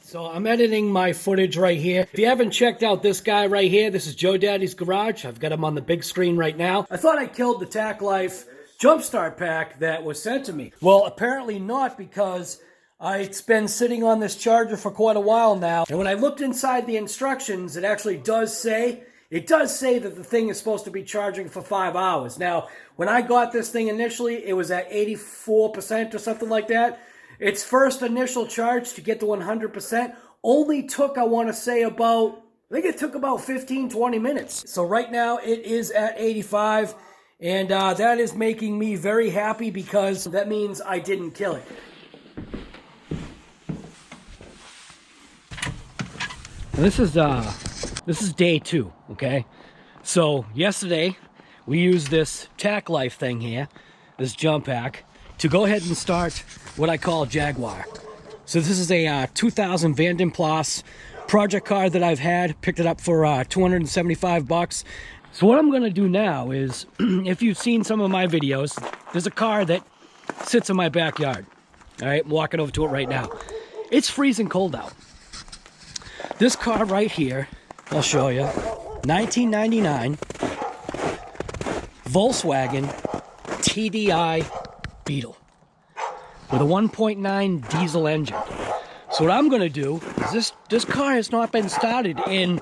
So I'm editing my footage right here. If you haven't checked out this guy right here, this is Joe Daddy's Garage. I've got him on the big screen right now. I thought I killed the TACKlife Jumpstart pack that was sent to me. Well, apparently not, because it's been sitting on this charger for quite a while now. And when I looked inside the instructions, it actually does say that the thing is supposed to be charging for 5 hours. Now, when I got this thing initially, it was at 84% or something like that. Its first initial charge to get to 100% only took, I want to say, I think it took about 15-20 minutes. So right now it is at 85, and that is making me very happy because that means I didn't kill it. This is day 2, okay? So yesterday we used this TACKlife thing here, this jump pack, to go ahead and start what I call Jaguar. So this is a 2000 Van Plus project car that I've had. Picked it up for 275 bucks. So what I'm gonna do now is, if you've seen some of my videos, there's a car that sits in my backyard. All right, I'm walking over to it right now. It's freezing cold out. This car right here, I'll show you, 1999 Volkswagen TDI Beetle with a 1.9 diesel engine. So what I'm gonna do is this car has not been started in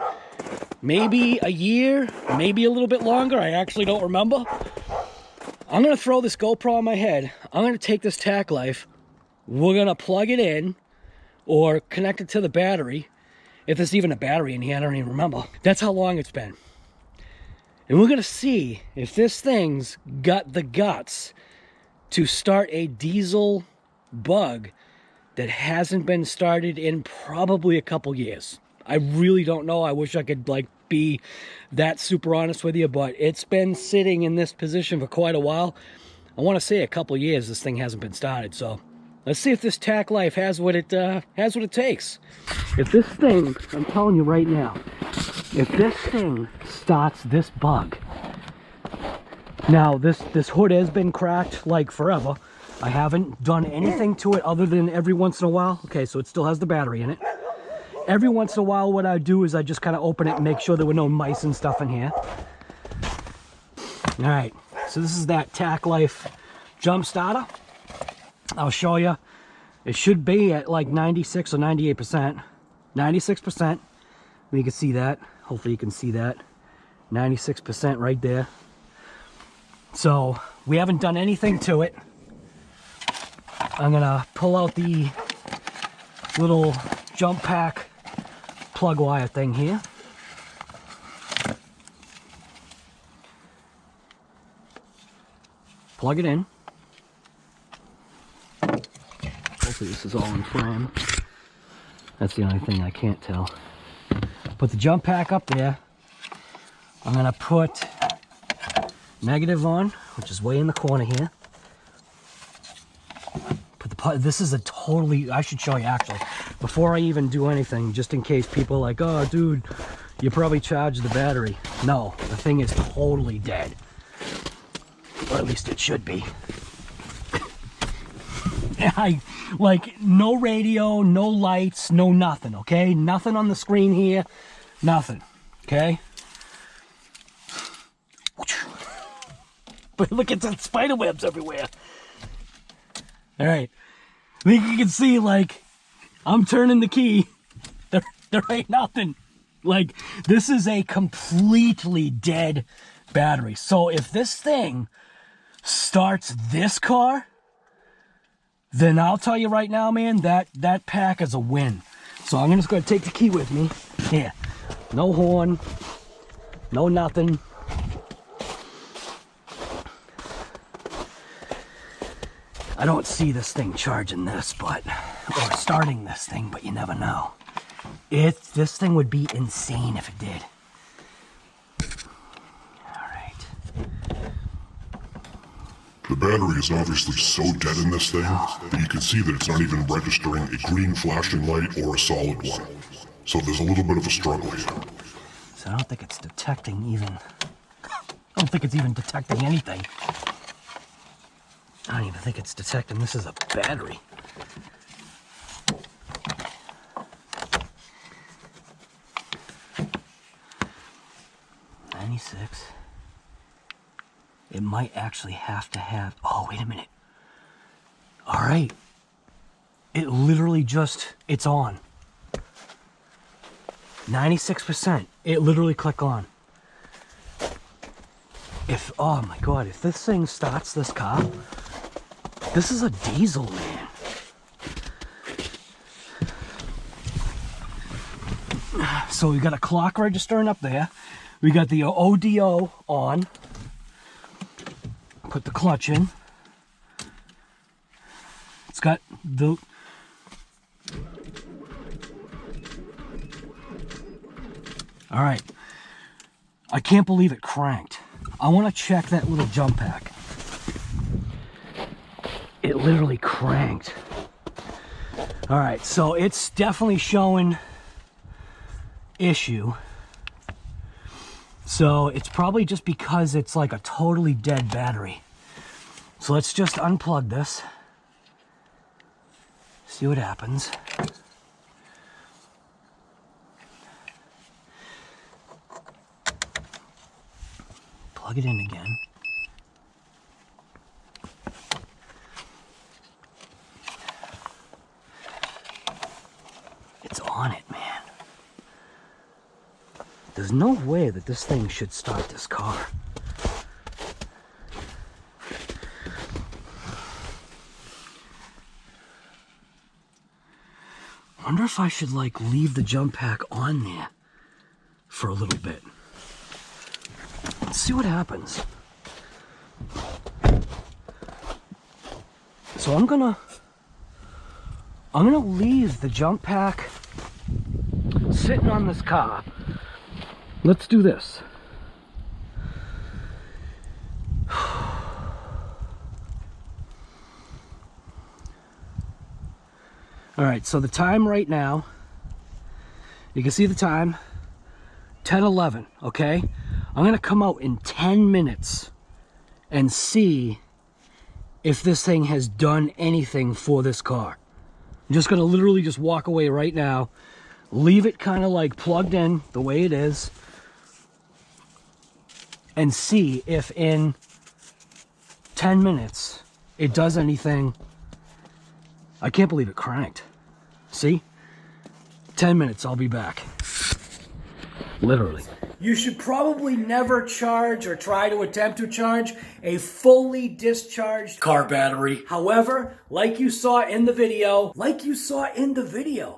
maybe a year, maybe a little bit longer. I actually don't remember. I'm gonna throw this GoPro on my head. I'm gonna take this TACKlife. We're gonna plug it in or connect it to the battery. If there's even a battery in here, I don't even remember. That's how long it's been. And we're gonna see if this thing's got the guts to start a diesel bug that hasn't been started in probably a couple years. I really don't know. I wish I could be that super honest with you, but it's been sitting in this position for quite a while. I want to say a couple years this thing hasn't been started. So let's see if this TACKlife has what it takes. If this thing, I'm telling you right now, if this thing starts this bug. Now, this hood has been cracked like forever. I haven't done anything to it other than every once in a while. Okay, so it still has the battery in it. Every once in a while, what I do is I just kind of open it and make sure there were no mice and stuff in here. All right, so this is that TACKlife jump starter. I'll show you. It should be at like 96 or 98%. 96%. You can see that. Hopefully you can see that. 96% right there. So we haven't done anything to it. I'm gonna pull out the little jump pack plug wire thing here. Plug it in. Hopefully this is all in frame. That's the only thing I can't tell. Put the jump pack up there. I'm gonna put negative on, which is way in the corner here. Put the this is a totally, I should show you actually, before I even do anything, just in case people are like, oh dude, you probably charged the battery. No, the thing is totally dead. Or at least it should be. No radio, no lights, no nothing, okay? Nothing on the screen here, nothing, okay? But look at the spider webs everywhere. All right, I think you can see, I'm turning the key. There ain't nothing. This is a completely dead battery. So if this thing starts this car, then I'll tell you right now, man, that pack is a win. So I'm just gonna take the key with me. Here, no horn, no nothing. I don't see this thing charging this, or starting this thing, but you never know. This thing would be insane if it did. All right. The battery is obviously so dead in this thing that you can see that it's not even registering a green flashing light or a solid one. So there's a little bit of a struggle here. So I don't think it's detecting even, I don't think it's even detecting anything. I don't even think it's detecting this is a battery. 96. It might actually have to have, oh, wait a minute. All right. It literally just, it's on. 96%. It literally clicked on. If, oh my God, if this thing starts this car, this is a diesel, man. So we got a clock registering up there. We got the ODO on. Put the clutch in. It's got the... All right. I can't believe it cranked. I want to check that little jump pack. It literally cranked. All right, so it's definitely showing issue. So it's probably just because it's like a totally dead battery. So let's just unplug this. See what happens. Plug it in again. It's on it, man. There's no way that this thing should start this car. Wonder if I should like leave the jump pack on there for a little bit. Let's see what happens. So I'm gonna leave the jump pack sitting on this car. Let's do this. All right, so the time right now, you can see the time, 10:11, okay? I'm gonna come out in 10 minutes and see if this thing has done anything for this car. I'm just gonna literally just walk away right now, leave it kind of like plugged in the way it is, and see if in 10 minutes it does anything. I can't believe it cranked. See? 10 minutes, I'll be back. Literally. You should probably never charge or try to attempt to charge a fully discharged car battery. However, like you saw in the video,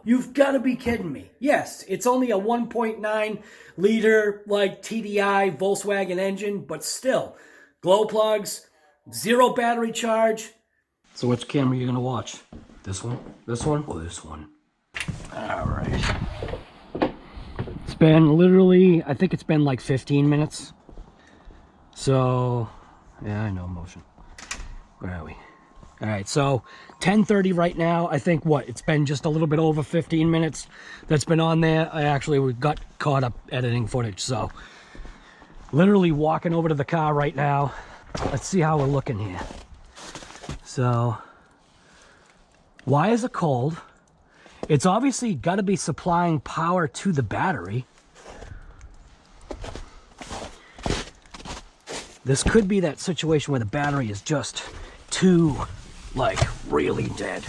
you've got to be kidding me. Yes, it's only a 1.9 liter like TDI Volkswagen engine, but still, glow plugs, zero battery charge. So which camera are you gonna watch? This one, or this one? All right. It's been literally, I think it's been like 15 minutes. So, yeah, I know motion. Where are we? All right, so 10:30 right now. I think what, it's been just a little bit over 15 minutes that's been on there. We got caught up editing footage. So literally walking over to the car right now. Let's see how we're looking here. So wires are cold. It's obviously got to be supplying power to the battery. This could be that situation where the battery is just too, like, really dead.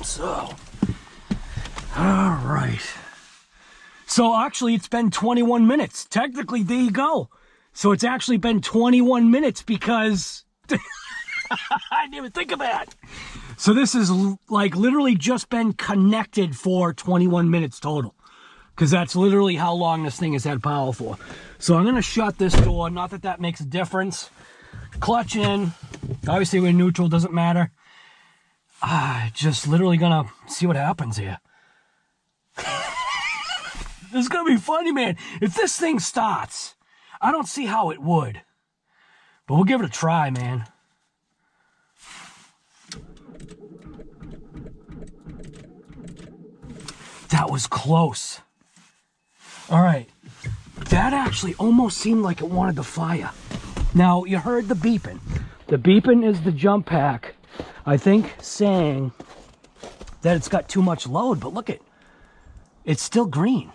So, all right. So actually it's been 21 minutes. Technically, there you go. So it's actually been 21 minutes because I didn't even think of that. So this is like literally just been connected for 21 minutes total. Because that's literally how long this thing has had power for. So I'm going to shut this door. Not that that makes a difference. Clutch in. Obviously we're neutral, doesn't matter. Just literally going to see what happens here. This is going to be funny, man. If this thing starts, I don't see how it would. But we'll give it a try, man. That was close. All right. That actually almost seemed like it wanted to fire. Now, you heard the beeping. The beeping is the jump pack, I think, saying that it's got too much load. But look it's still green.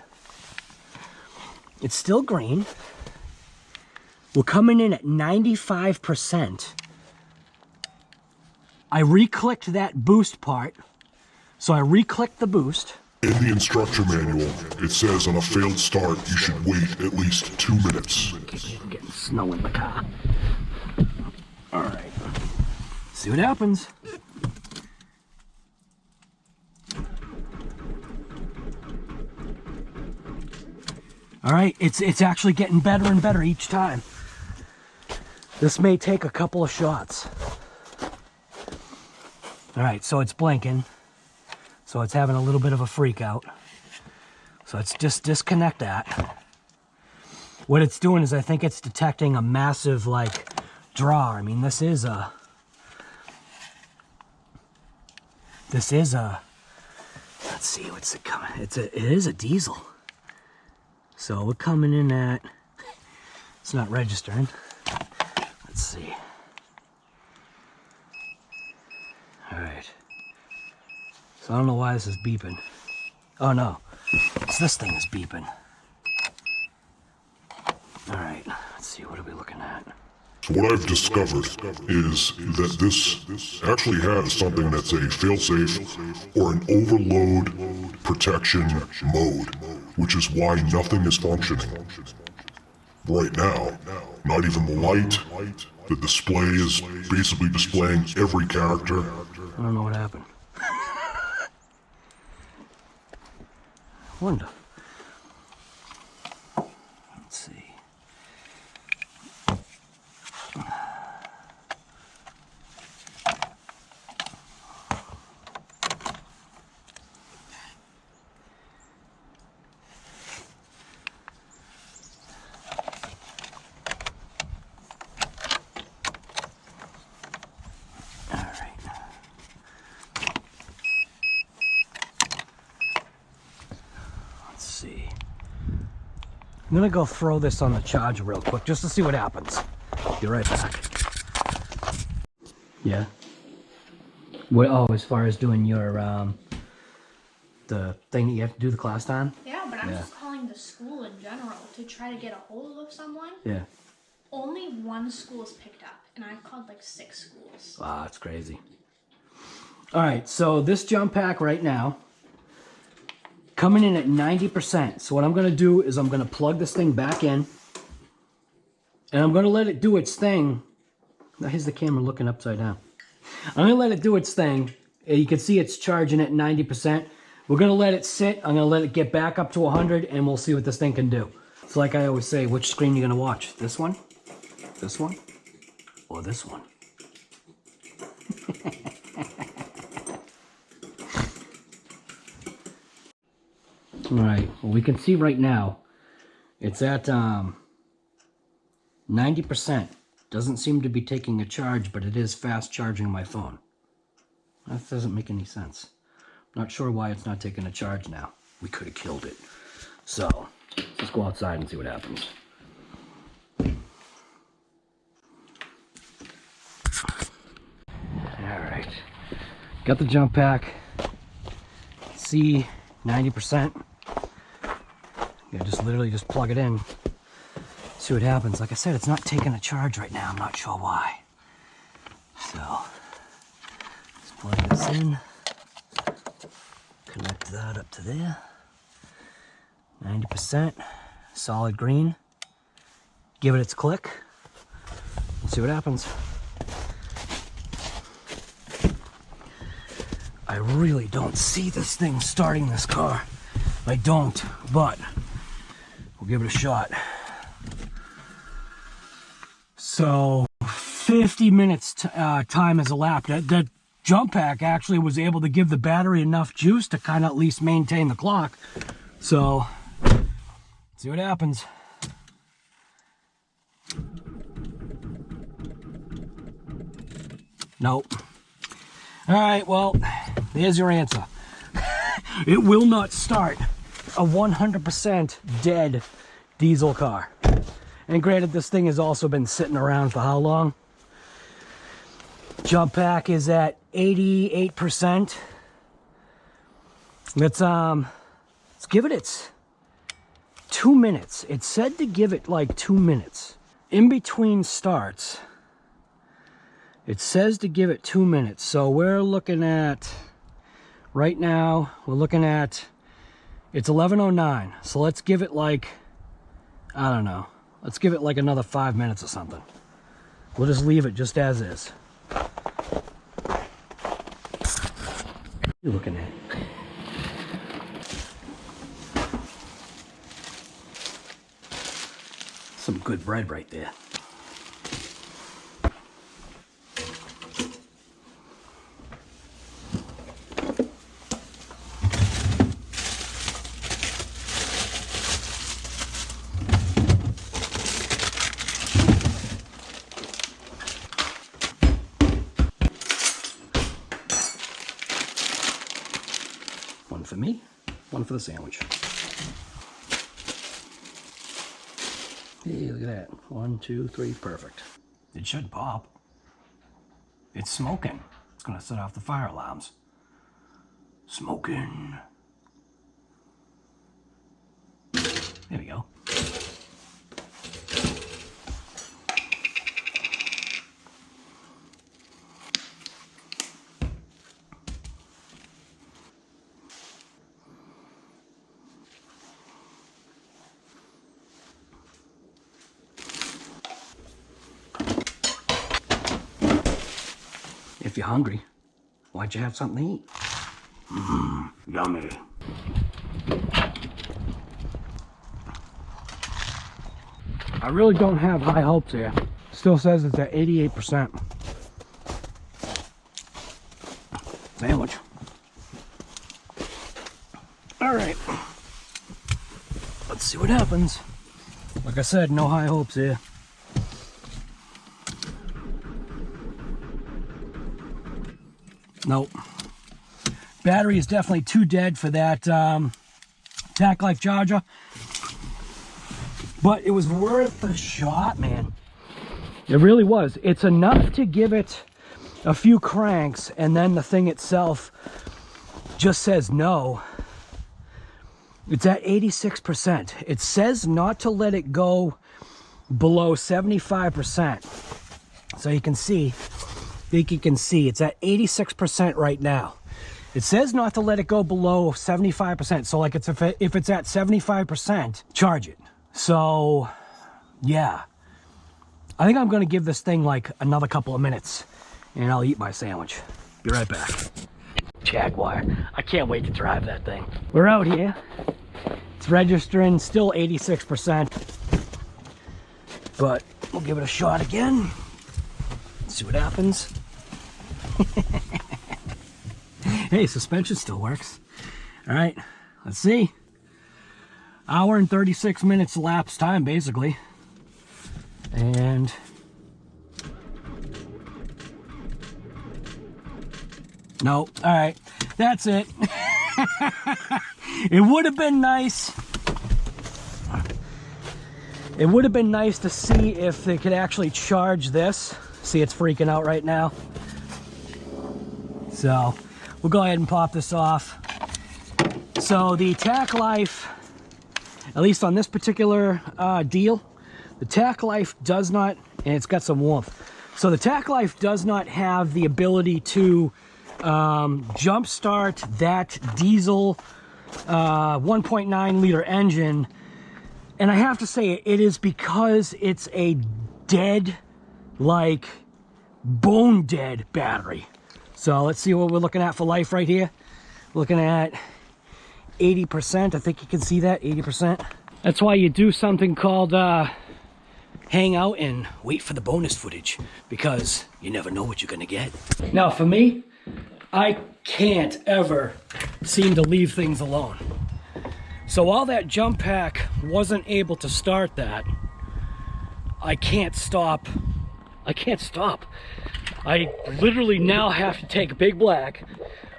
It's still green. We're coming in at 95%. I re-clicked that boost part. So I re-clicked the boost. In the instruction manual, it says on a failed start, you should wait at least 2 minutes. Getting snow in the car. All right. See what happens. All right, it's actually getting better and better each time. This may take a couple of shots. All right, so it's blinking. So it's having a little bit of a freak out. So let's just disconnect that. What it's doing is I think it's detecting a massive like draw. I mean, this is a, let's see, what's it coming? It is a diesel. So we're coming in at, it's not registering. Let's see. All right. So I don't know why this is beeping. Oh no, it's this thing is beeping. All right, let's see, what are we looking at? So what I've discovered is that this actually has something that's a failsafe or an overload protection mode, which is why nothing is functioning. Right now, not even the light, the display is basically displaying every character. I don't know what happened. Wonder. Let's see. I'm gonna go throw this on the charger real quick just to see what happens. Be right back. Yeah. What? Oh, as far as doing your the thing that you have to do the class time. Yeah, but I'm just calling the school in general to try to get a hold of someone. Yeah. Only one school is picked up, and I've called like 6 schools. Wow, that's crazy. All right, so this jump pack right now, coming in at 90%. So what I'm gonna do is I'm gonna plug this thing back in and I'm gonna let it do its thing. Now here's the camera looking upside down. I'm gonna let it do its thing. You can see it's charging at 90%. We're gonna let it sit. I'm gonna let it get back up to 100 and we'll see what this thing can do. It's like I always say, which screen you gonna watch? This one, or this one? All right, well, we can see right now it's at 90%. Doesn't seem to be taking a charge, but it is fast charging my phone. That doesn't make any sense. Not sure why it's not taking a charge now. We could have killed it. So let's go outside and see what happens. All right, got the jump pack. See, 90%. Yeah, just literally just plug it in, see what happens. Like I said, it's not taking a charge right now. I'm not sure why. So, let's plug this in, connect that up to there. 90%, solid green. Give it its click, and see what happens. I really don't see this thing starting this car. I don't, but we'll give it a shot. So 50 minutes time has elapsed. That jump pack actually was able to give the battery enough juice to kind of at least maintain the clock. So see what happens. Nope. All right, well, there's your answer. It will not start a 100% dead diesel car. And granted, this thing has also been sitting around for how long? Jump pack is at 88%. Let's give it its 2 minutes. It said to give it like 2 minutes. In between starts, it says to give it 2 minutes. So we're looking at, right now, we're looking at, it's 11:09. So let's give it like, I don't know. Let's give it like another 5 minutes or something. We'll just leave it just as is. What are you looking at? Some good bread right there. One for me, one for the sandwich. Hey, look at that. 1, 2, 3, perfect. It should pop. It's smoking. It's gonna set off the fire alarms. Smoking. There we go. If you're hungry, why'd you have something to eat? Yummy. I really don't have high hopes here. Still says it's at 88%. Sandwich. All right. Let's see what happens. Like I said, no high hopes here. Nope. Battery is definitely too dead for that TACKlife charger. But it was worth a shot, man. It really was. It's enough to give it a few cranks, and then the thing itself just says no. It's at 86%. It says not to let it go below 75%. So you can see, I think you can see, it's at 86% right now. It says not to let it go below 75%. So like if it's at 75%, charge it. So yeah, I think I'm gonna give this thing like another couple of minutes and I'll eat my sandwich. Be right back. Jaguar, I can't wait to drive that thing. We're out here. It's registering still 86%, but we'll give it a shot again. See what happens. Hey, suspension still works. All right, let's see. Hour and 36 minutes elapsed time, basically. And no, all right, that's it. It would have been nice. It would have been nice to see if they could actually charge this. See, it's freaking out right now. So we'll go ahead and pop this off. So the TACKlife, at least on this particular deal, the TACKlife does not, and it's got some warmth. So the TACKlife does not have the ability to jump start that diesel 1.9 liter engine. And I have to say, it is because it's a dead, like bone dead battery. So let's see what we're looking at for life right here. We're looking at 80%. I think you can see that, 80%. That's why you do something called hang out and wait for the bonus footage, because you never know what you're gonna get. Now for me, I can't ever seem to leave things alone. So while that jump pack wasn't able to start that, I can't stop. I can't stop. I literally now have to take Big Black,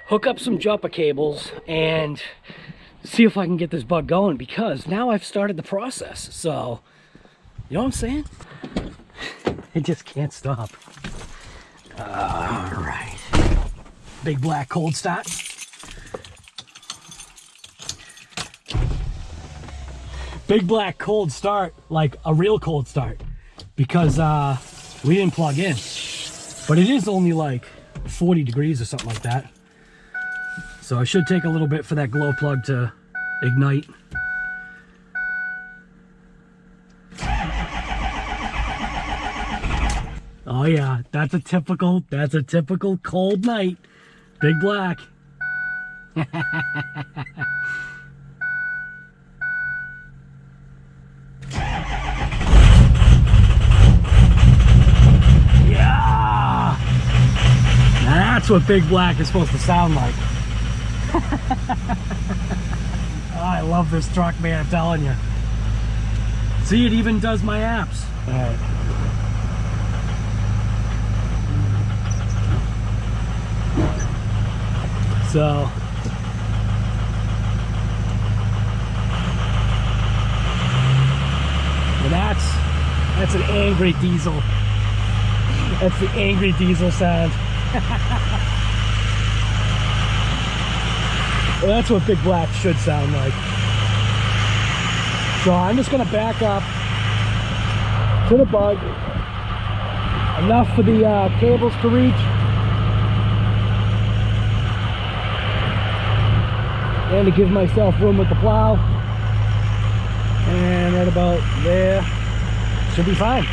hook up some jumper cables, and see if I can get this bug going, because now I've started the process. So, you know what I'm saying? It just can't stop. All right. Big Black cold start. Big Black cold start, like a real cold start, because we didn't plug in. But it is only like 40 degrees or something like that. So it should take a little bit for that glow plug to ignite. Oh yeah, that's a typical cold night. Big Black. Yeah! That's what Big Black is supposed to sound like. Oh, I love this truck, man, I'm telling you. See, it even does my apps. All right. So that's an angry diesel. That's the angry diesel sound. Well, that's what Big Black should sound like. So I'm just gonna back up to the bug, enough for the cables to reach. And to give myself room with the plow. And right about there, should be fine.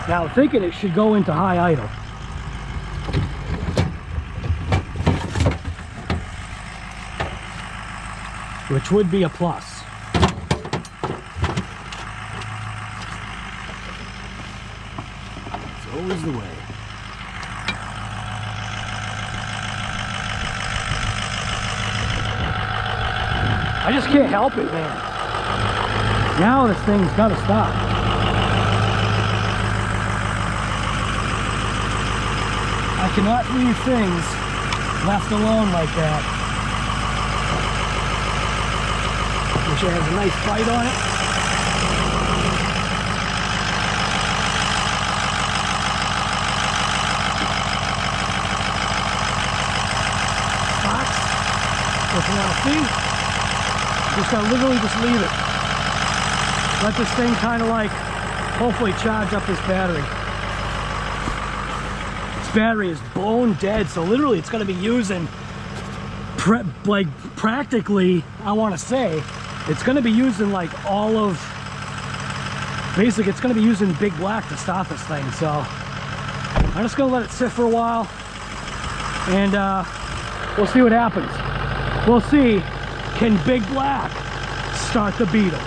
Now I'm thinking it should go into high idle. Which would be a plus. It's always the way. I just can't help it, man. Now this thing's gotta stop. I cannot leave things left alone like that. Wish it has a nice bite on it. Box, if you want to see, just gotta literally just leave it. Let this thing kind of like, hopefully charge up this battery. This battery is bone dead, so literally it's gonna be using, like practically, I want to say, it's going to be using like all of, basically it's going to be using Big Black to start this thing. So I'm just going to let it sit for a while and we'll see what happens. We'll see, can Big Black start the Beetle?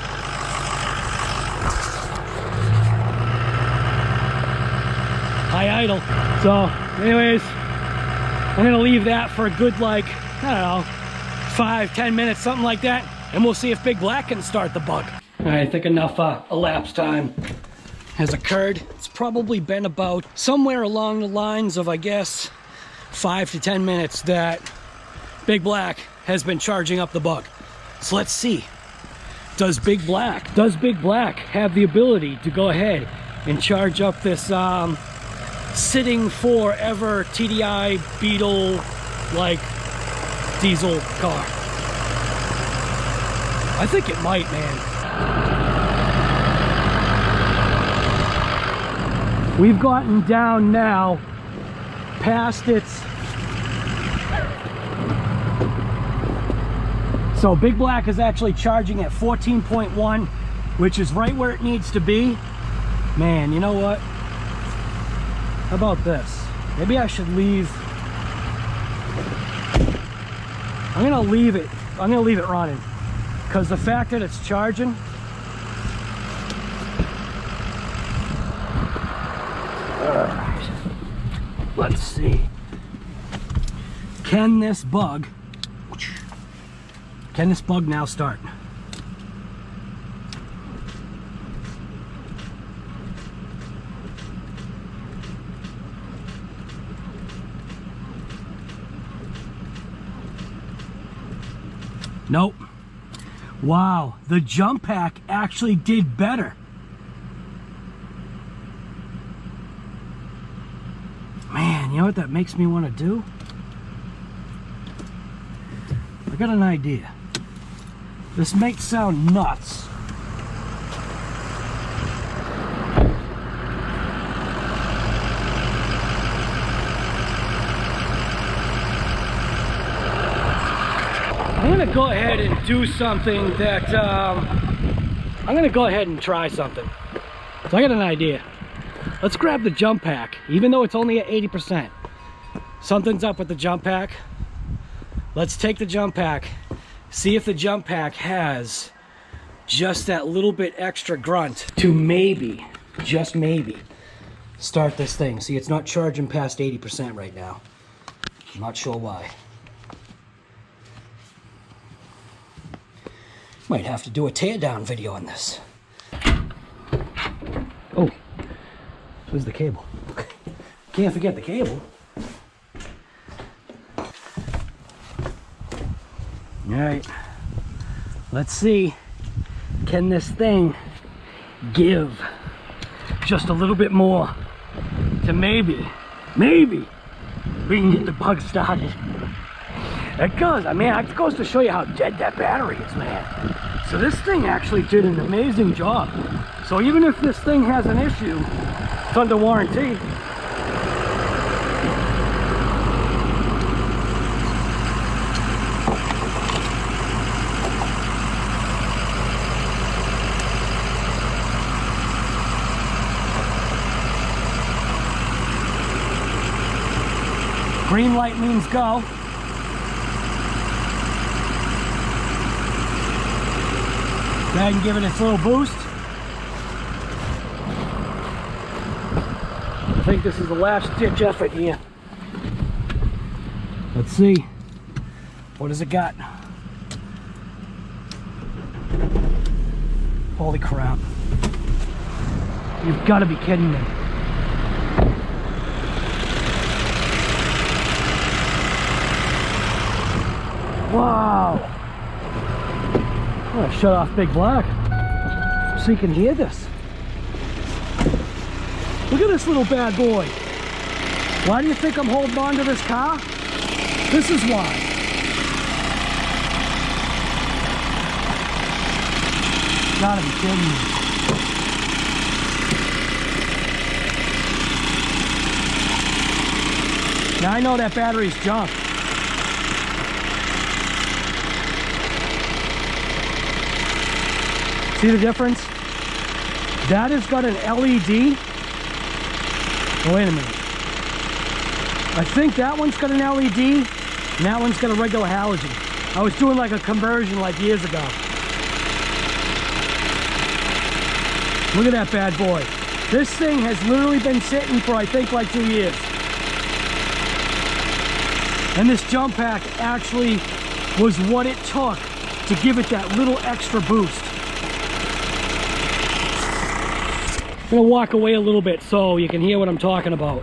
High idle. So anyways, I'm going to leave that for a good, like, I don't know, 5-10 minutes, something like that. And we'll see if Big Black can start the bug. All right, I think enough elapsed time has occurred. It's probably been about somewhere along the lines of, I guess, 5 to 10 minutes that Big Black has been charging up the bug. So let's see. Does Big Black have the ability to go ahead and charge up this sitting forever TDI Beetle like diesel car? I think it might, man. We've gotten down now past its... So Big Black is actually charging at 14.1, which is right where it needs to be. Man, you know what? How about this? Maybe I should leave... I'm gonna leave it running. Because the fact that it's charging, alright, let's see. Can this bug now start? Nope. Wow, the jump pack actually did better. Man, you know what that makes me want to do? I got an idea. This might sound nuts. I'm gonna go ahead and do something that, I'm gonna go ahead and try something. So I got an idea. Let's grab the jump pack, even though it's only at 80%. Something's up with the jump pack. Let's take the jump pack, see if the jump pack has just that little bit extra grunt to maybe, just maybe, start this thing. See, it's not charging past 80% right now. I'm not sure why. Might have to do a teardown video on this. Oh, where's the cable? Can't forget the cable. All right, let's see. Can this thing give just a little bit more to maybe we can get the bug started. It goes, I mean, it goes to show you how dead that battery is, man. So this thing actually did an amazing job. So even if this thing has an issue, it's under warranty. Green light means go. Go ahead and give it its little boost. I think this is the last ditch effort here. Let's see. What has it got? Holy crap. You've got to be kidding me. Wow. I'm gonna shut off Big Black so you can hear this. Look at this little bad boy. Why do you think I'm holding on to this car? This is why. Gotta be kidding me. Now I know that battery's junk. See the difference? That has got an LED. Oh, wait a minute. I think that one's got an LED, and that one's got a regular halogen. I was doing like a conversion like years ago. Look at that bad boy. This thing has literally been sitting for I think like 2 years. And this jump pack actually was what it took to give it that little extra boost. I'm gonna walk away a little bit so you can hear what I'm talking about.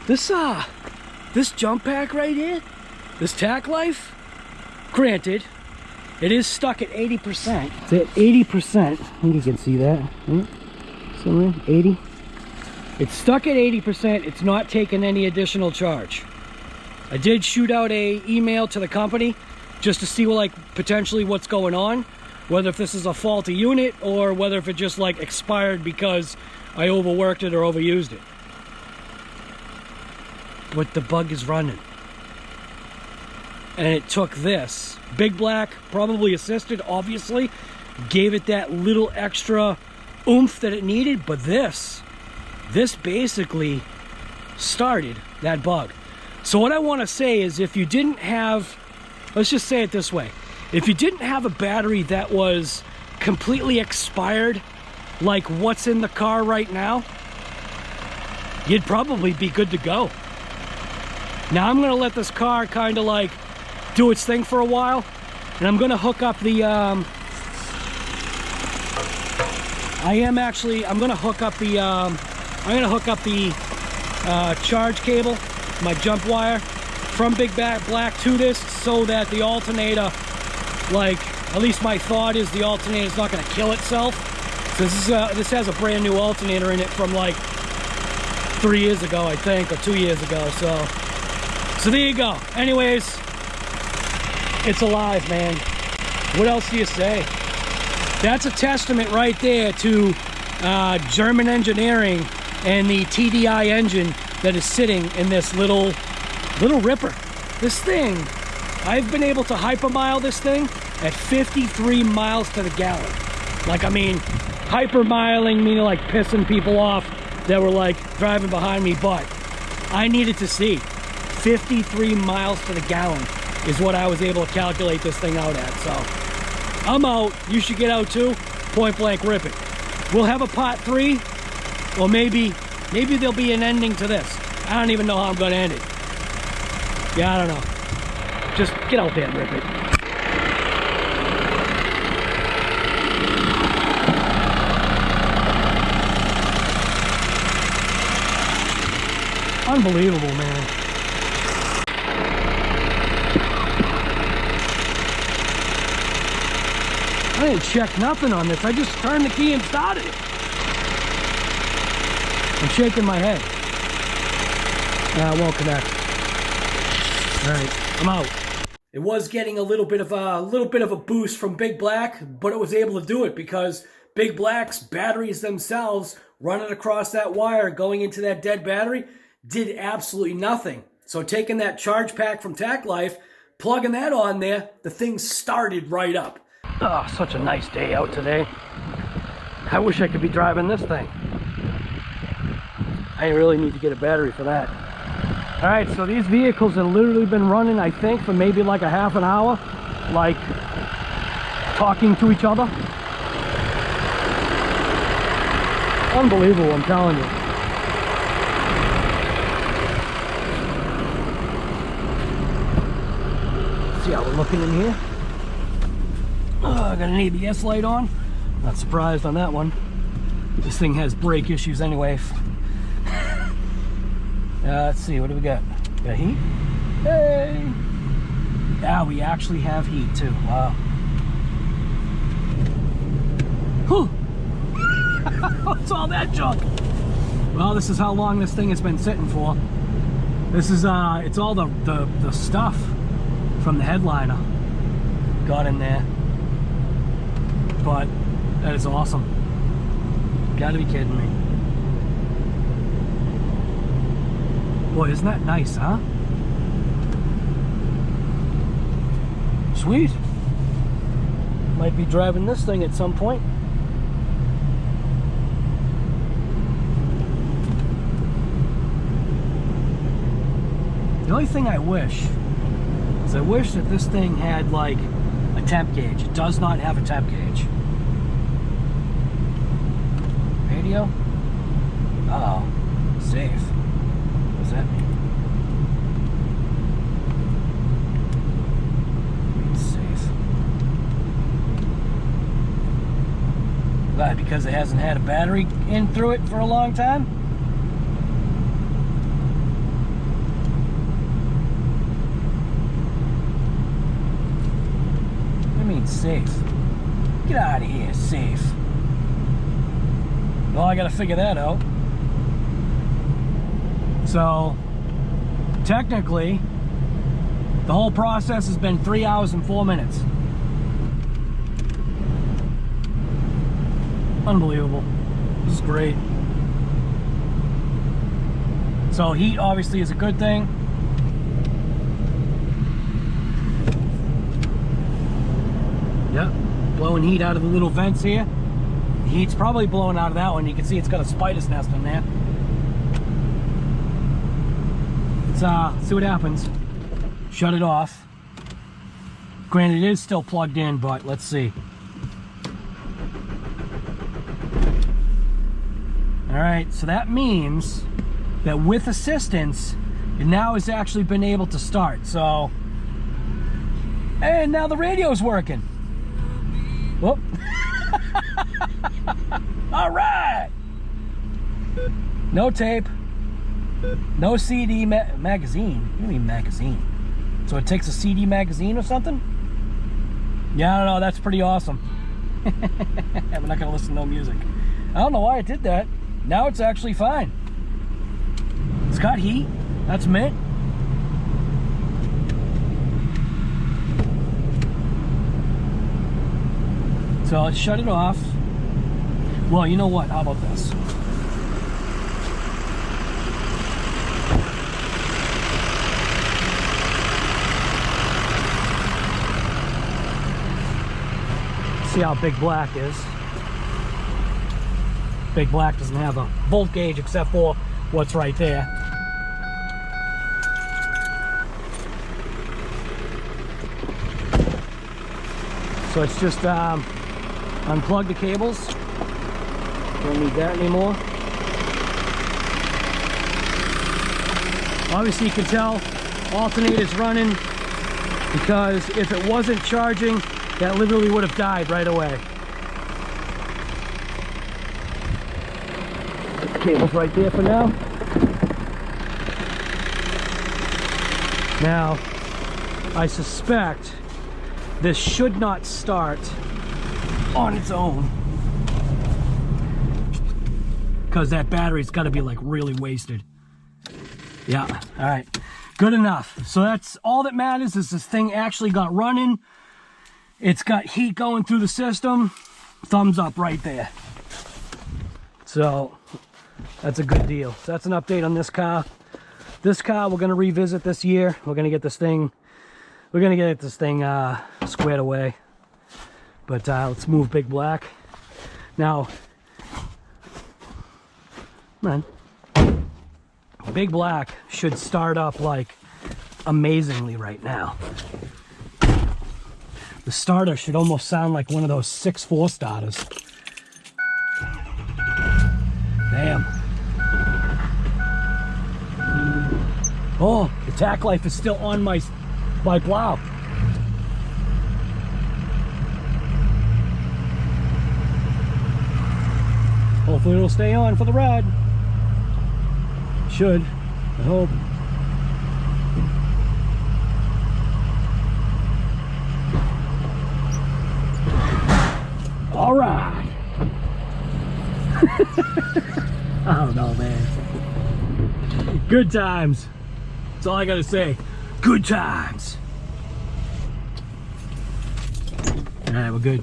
This jump pack right here, this TACKlife, granted, it is stuck at 80%. It's at 80%. I think you can see that. Somewhere, 80. It's stuck at 80%. It's not taking any additional charge. I did shoot out a email to the company just to see like potentially what's going on. Whether if this is a faulty unit or whether if it just like expired because I overworked it or overused it. But the bug is running. And it took this. Big Black, probably assisted, obviously, gave it that little extra oomph that it needed, but this basically started that bug. So what I want to say is if you didn't have, let's just say it this way, if you didn't have a battery that was completely expired, like what's in the car right now, you'd probably be good to go. Now I'm gonna let this car kind of like do its thing for a while, and I'm gonna hook up the, I'm gonna hook up the charge cable, my jump wire, from Big Black to this so that the alternator, like, at least my thought is the alternator is not going to kill itself. So this has a brand new alternator in it from like 3 years ago, I think, or 2 years ago. So there you go. Anyways, it's alive, man. What else do you say? That's a testament right there to German engineering and the TDI engine that is sitting in this little ripper. This thing, I've been able to hypermile this thing at 53 miles to the gallon. Like, I mean, hypermiling meaning like pissing people off that were like driving behind me, but I needed to see 53 miles to the gallon is what I was able to calculate this thing out at. So I'm out. You should get out too. Point blank rip it. We'll have a part 3, or maybe there'll be an ending to this. I don't even know how I'm gonna end it. Yeah, I don't know. Just get out there and rip it. Unbelievable, man. I didn't check nothing on this. I just turned the key and started it. I'm shaking my head. Nah, it won't connect. All right, I'm out. It was getting a little bit of a boost from Big Black, but it was able to do it because Big Black's batteries themselves running across that wire going into that dead battery did absolutely nothing. So taking that charge pack from TACKlife, plugging that on there, the thing started right up. Oh, such a nice day out today. I wish I could be driving this thing. I really need to get a battery for that. All right, so these vehicles have literally been running, I think, for maybe like a half an hour, like talking to each other. Unbelievable, I'm telling you. See how we're looking in here. Oh, I got an ABS light on. Not surprised on that one. This thing has brake issues anyway. Let's see, what do we got? Got heat? Hey! Yeah, we actually have heat too. Wow. Whew! What's all that junk? Well, this is how long this thing has been sitting for. This is, it's all the stuff from the headliner got in there. But that is awesome. Gotta be kidding me. Boy, isn't that nice, huh? Sweet. Might be driving this thing at some point. The only thing I wish is I wish that this thing had like a temp gauge. It does not have a temp gauge. Radio? Uh-oh. Safe. What does that mean? Safe. Why? Because it hasn't had a battery in through it for a long time? What do you mean safe? Get out of here, safe. Well, I gotta figure that out. So, technically, the whole process has been 3 hours and 4 minutes. Unbelievable. This is great. So heat obviously is a good thing. Yep, blowing heat out of the little vents here. The heat's probably blowing out of that one. You can see it's got a spider's nest in there. Let's see what happens. Shut it off. Granted, it is still plugged in, but let's see. All right, so that means that with assistance, it now has actually been able to start. So, and now the radio's working. Whoop. All right. No tape. No CD magazine. What do you mean magazine? So it takes a CD magazine or something? Yeah, I don't know, that's pretty awesome. I'm not gonna listen to no music. I don't know why it did that. Now it's actually fine. It's got heat, that's mint. So let's shut it off. Well, you know what, how about this? See how big black is. Big black doesn't have a volt gauge except for what's right there. So it's just unplug the cables. Don't need that anymore. Obviously you can tell alternator's running because if it wasn't charging, that literally would have died right away. Put the cable's right there for now. Now, I suspect this should not start on its own because that battery's got to be like really wasted. Yeah, all right, good enough. So that's all that matters, is this thing actually got running. It's got heat going through the system. Thumbs up right there. So that's a good deal. So that's an update on this car. This car we're going to revisit this year. We're going to get this thing squared away. But let's move Big Black. Now, man, Big Black should start up like amazingly right now. The starter should almost sound like one of those 6.4 starters. Damn. Oh, the TACKlife is still on my plow. Hopefully it'll stay on for the ride. Should, I hope. All right. I don't know, man. Good times. That's all I gotta say. Good times. All right, we're good.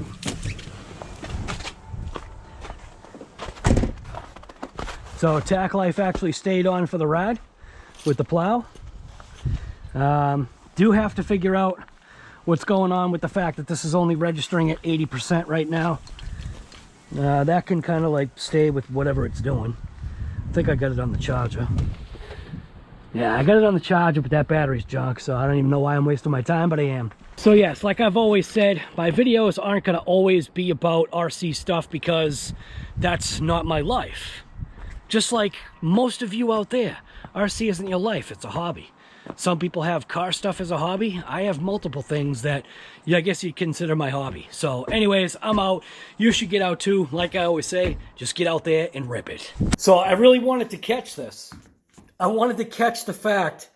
So TACKlife actually stayed on for the ride with the plow. Do have to figure out what's going on with the fact that this is only registering at 80% right now. That can kind of like stay with whatever it's doing. I think I got it on the charger. Yeah, I got it on the charger, but that battery's junk, so I don't even know why I'm wasting my time, but I am. So yes, like I've always said, my videos aren't gonna always be about RC stuff because that's not my life. Just like most of you out there, RC isn't your life, it's a hobby. Some people have car stuff as a hobby. I have multiple things that, yeah, I guess you'd consider my hobby. So anyways, I'm out. You should get out too. Like I always say, just get out there and rip it. So I really wanted to catch this. I wanted to catch the fact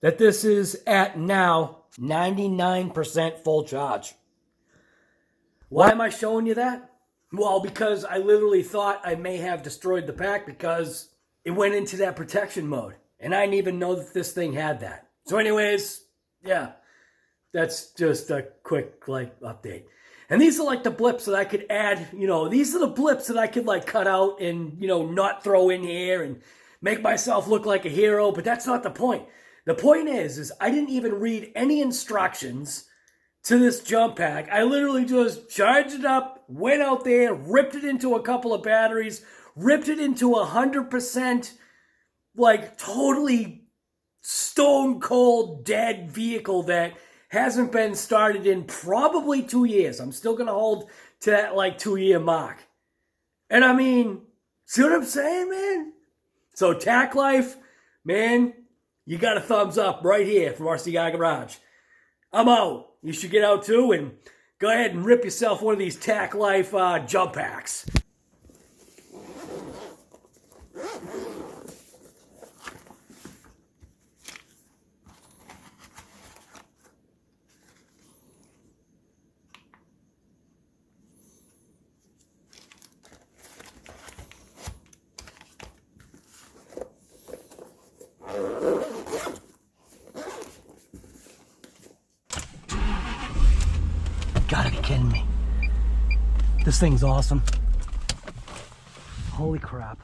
that this is at now 99% full charge. Why am I showing you that? Well, because I literally thought I may have destroyed the pack because it went into that protection mode. And I didn't even know that this thing had that. So anyways, yeah, that's just a quick, like, update. And these are like the blips that I could add, you know, these are the blips that I could like cut out and, you know, not throw in here and make myself look like a hero. But that's not the point. The point is I didn't even read any instructions to this jump pack. I literally just charged it up, went out there, ripped it into a couple of batteries, ripped it into 100%, like totally stone cold dead vehicle that hasn't been started in probably 2 years. I'm still going to hold to that like 2-year mark. And I mean, see what I'm saying, man? So TACKlife, man, you got a thumbs up right here from RCI Garage. I'm out. You should get out too and go ahead and rip yourself one of these TACKlife jump packs. This thing's awesome. Holy crap.